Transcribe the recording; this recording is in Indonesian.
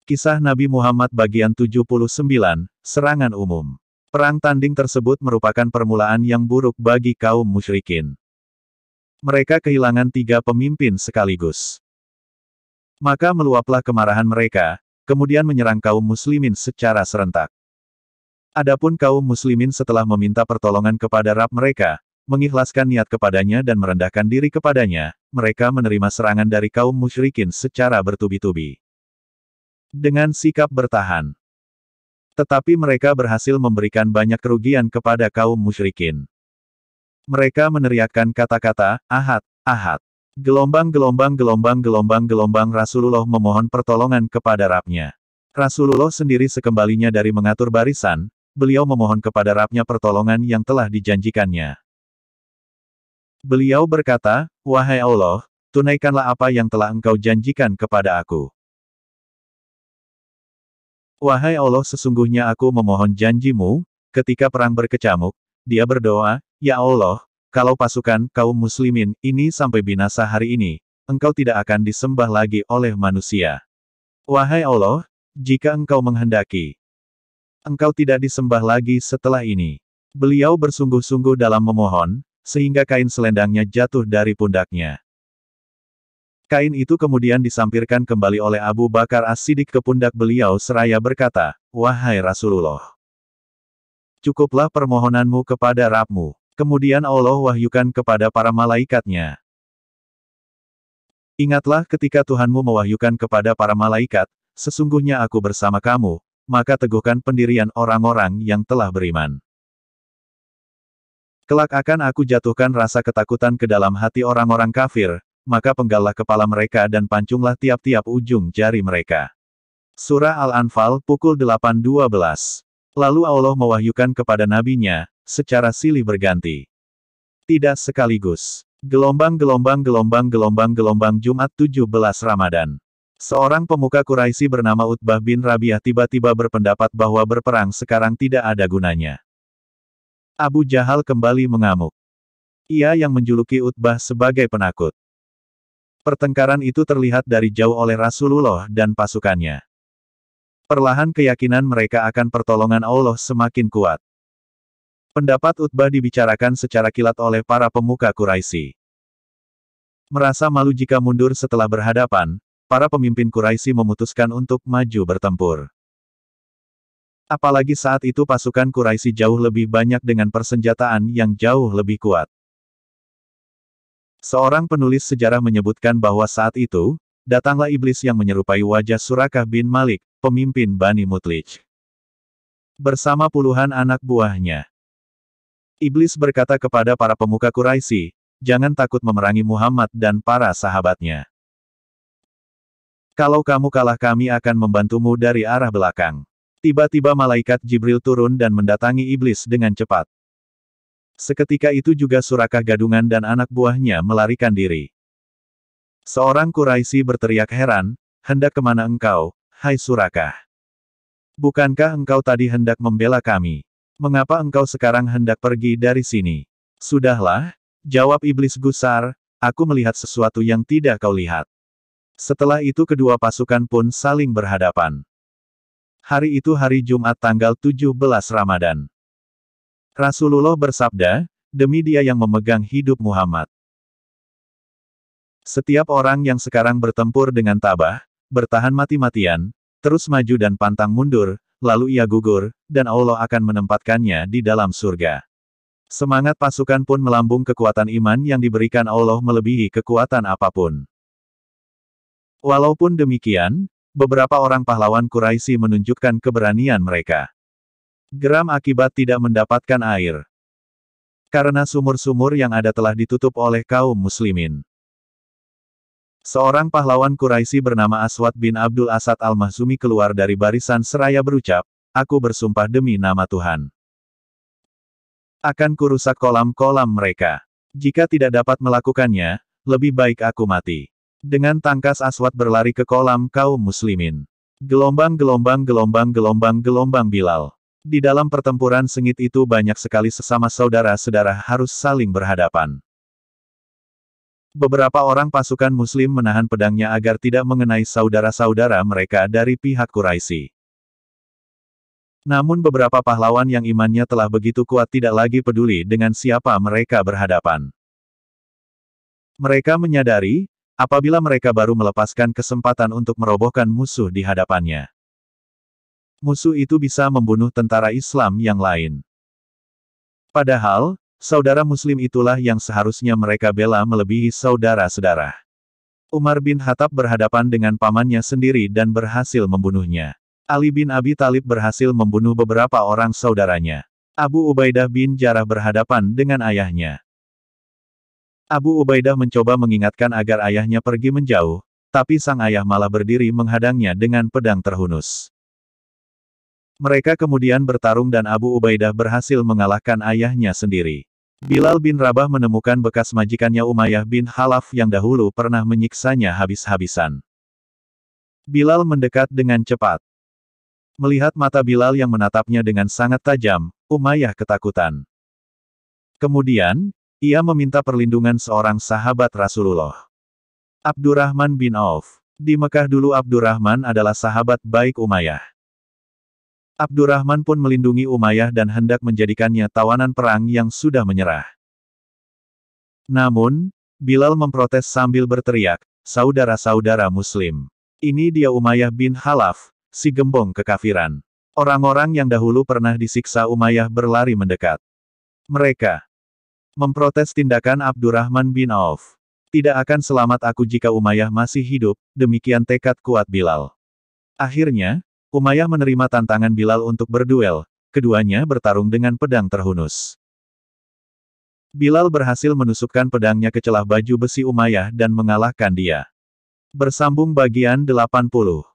Kisah Nabi Muhammad bagian 79, Serangan Umum. Perang tanding tersebut merupakan permulaan yang buruk bagi kaum musyrikin. Mereka kehilangan 3 pemimpin sekaligus. Maka meluaplah kemarahan mereka, kemudian menyerang kaum muslimin secara serentak. Adapun kaum muslimin setelah meminta pertolongan kepada Rabb mereka, mengikhlaskan niat kepadanya dan merendahkan diri kepadanya, mereka menerima serangan dari kaum musyrikin secara bertubi-tubi. Dengan sikap bertahan. Tetapi mereka berhasil memberikan banyak kerugian kepada kaum musyrikin. Mereka meneriakkan kata-kata, "Ahad, Ahad." Gelombang-gelombang Rasulullah memohon pertolongan kepada Rabb-nya. Rasulullah sendiri sekembalinya dari mengatur barisan, beliau memohon kepada Rabb-nya pertolongan yang telah dijanjikannya. Beliau berkata, "Wahai Allah, tunaikanlah apa yang telah Engkau janjikan kepada aku. Wahai Allah, sesungguhnya aku memohon janjimu." Ketika perang berkecamuk, dia berdoa, "Ya Allah, kalau pasukan kaum muslimin ini sampai binasa hari ini, Engkau tidak akan disembah lagi oleh manusia. Wahai Allah, jika Engkau menghendaki, Engkau tidak disembah lagi setelah ini." Beliau bersungguh-sungguh dalam memohon, sehingga kain selendangnya jatuh dari pundaknya. Kain itu kemudian disampirkan kembali oleh Abu Bakar As-Siddiq ke pundak beliau seraya berkata, "Wahai Rasulullah, cukuplah permohonanmu kepada Rabb-mu." Kemudian Allah wahyukan kepada para malaikatnya. "Ingatlah ketika Tuhanmu mewahyukan kepada para malaikat, sesungguhnya aku bersama kamu, maka teguhkan pendirian orang-orang yang telah beriman. Kelak akan aku jatuhkan rasa ketakutan ke dalam hati orang-orang kafir, maka penggallah kepala mereka dan pancunglah tiap-tiap ujung jari mereka." Surah Al-Anfal pukul 8.12. Lalu Allah mewahyukan kepada nabinya, secara silih berganti. Tidak sekaligus. Gelombang Jumat 17 Ramadan. Seorang pemuka Quraisy bernama Utbah bin Rabi'ah tiba-tiba berpendapat bahwa berperang sekarang tidak ada gunanya. Abu Jahal kembali mengamuk. Ia yang menjuluki Utbah sebagai penakut. Pertengkaran itu terlihat dari jauh oleh Rasulullah dan pasukannya. Perlahan keyakinan mereka akan pertolongan Allah semakin kuat. Pendapat Utbah dibicarakan secara kilat oleh para pemuka Quraisy. Merasa malu jika mundur setelah berhadapan, para pemimpin Quraisy memutuskan untuk maju bertempur. Apalagi saat itu pasukan Quraisy jauh lebih banyak dengan persenjataan yang jauh lebih kuat. Seorang penulis sejarah menyebutkan bahwa saat itu, datanglah iblis yang menyerupai wajah Surakah bin Malik, pemimpin Bani Mutlij, bersama puluhan anak buahnya. Iblis berkata kepada para pemuka Quraisy, "Jangan takut memerangi Muhammad dan para sahabatnya. Kalau kamu kalah kami akan membantumu dari arah belakang." Tiba-tiba malaikat Jibril turun dan mendatangi iblis dengan cepat. Seketika itu juga Surakah gadungan dan anak buahnya melarikan diri. Seorang Quraisy berteriak heran, "Hendak kemana engkau, hai Surakah? Bukankah engkau tadi hendak membela kami? Mengapa engkau sekarang hendak pergi dari sini?" "Sudahlah," jawab iblis gusar, "aku melihat sesuatu yang tidak kau lihat." Setelah itu kedua pasukan pun saling berhadapan. Hari itu hari Jumat tanggal 17 Ramadan. Rasulullah bersabda, "Demi Dia yang memegang hidup Muhammad, setiap orang yang sekarang bertempur dengan tabah, bertahan mati-matian, terus maju dan pantang mundur, lalu ia gugur, dan Allah akan menempatkannya di dalam surga." Semangat pasukan pun melambung, kekuatan iman yang diberikan Allah melebihi kekuatan apapun. Walaupun demikian, beberapa orang pahlawan Quraisy menunjukkan keberanian mereka. Geram akibat tidak mendapatkan air. Karena sumur-sumur yang ada telah ditutup oleh kaum muslimin. Seorang pahlawan Quraisy bernama Aswad bin Abdul Asad Al-Mahzumi keluar dari barisan seraya berucap, "Aku bersumpah demi nama Tuhan, akan kurusak kolam-kolam mereka. Jika tidak dapat melakukannya, lebih baik aku mati." Dengan tangkas Aswad berlari ke kolam kaum muslimin. Gelombang Bilal. Di dalam pertempuran sengit itu banyak sekali sesama saudara-saudara harus saling berhadapan. Beberapa orang pasukan Muslim menahan pedangnya agar tidak mengenai saudara-saudara mereka dari pihak Quraisy. Namun beberapa pahlawan yang imannya telah begitu kuat tidak lagi peduli dengan siapa mereka berhadapan. Mereka menyadari, apabila mereka baru melepaskan kesempatan untuk merobohkan musuh di hadapannya, musuh itu bisa membunuh tentara Islam yang lain. Padahal, saudara Muslim itulah yang seharusnya mereka bela melebihi saudara-saudara. Umar bin Khattab berhadapan dengan pamannya sendiri dan berhasil membunuhnya. Ali bin Abi Thalib berhasil membunuh beberapa orang saudaranya. Abu Ubaidah bin Jarrah berhadapan dengan ayahnya. Abu Ubaidah mencoba mengingatkan agar ayahnya pergi menjauh, tapi sang ayah malah berdiri menghadangnya dengan pedang terhunus. Mereka kemudian bertarung dan Abu Ubaidah berhasil mengalahkan ayahnya sendiri. Bilal bin Rabah menemukan bekas majikannya Umayyah bin Khalaf yang dahulu pernah menyiksanya habis-habisan. Bilal mendekat dengan cepat. Melihat mata Bilal yang menatapnya dengan sangat tajam, Umayyah ketakutan. Kemudian, ia meminta perlindungan seorang sahabat Rasulullah, Abdurrahman bin Auf. Di Mekah dulu Abdurrahman adalah sahabat baik Umayyah. Abdurrahman pun melindungi Umayyah dan hendak menjadikannya tawanan perang yang sudah menyerah. Namun, Bilal memprotes sambil berteriak, "Saudara-saudara Muslim, ini dia Umayyah bin Khalaf, si gembong kekafiran." Orang-orang yang dahulu pernah disiksa Umayyah berlari mendekat. Mereka memprotes tindakan Abdurrahman bin Auf. "Tidak akan selamat aku jika Umayyah masih hidup," demikian tekad kuat Bilal. Akhirnya, Umayyah menerima tantangan Bilal untuk berduel, keduanya bertarung dengan pedang terhunus. Bilal berhasil menusukkan pedangnya ke celah baju besi Umayyah dan mengalahkan dia. Bersambung bagian 80.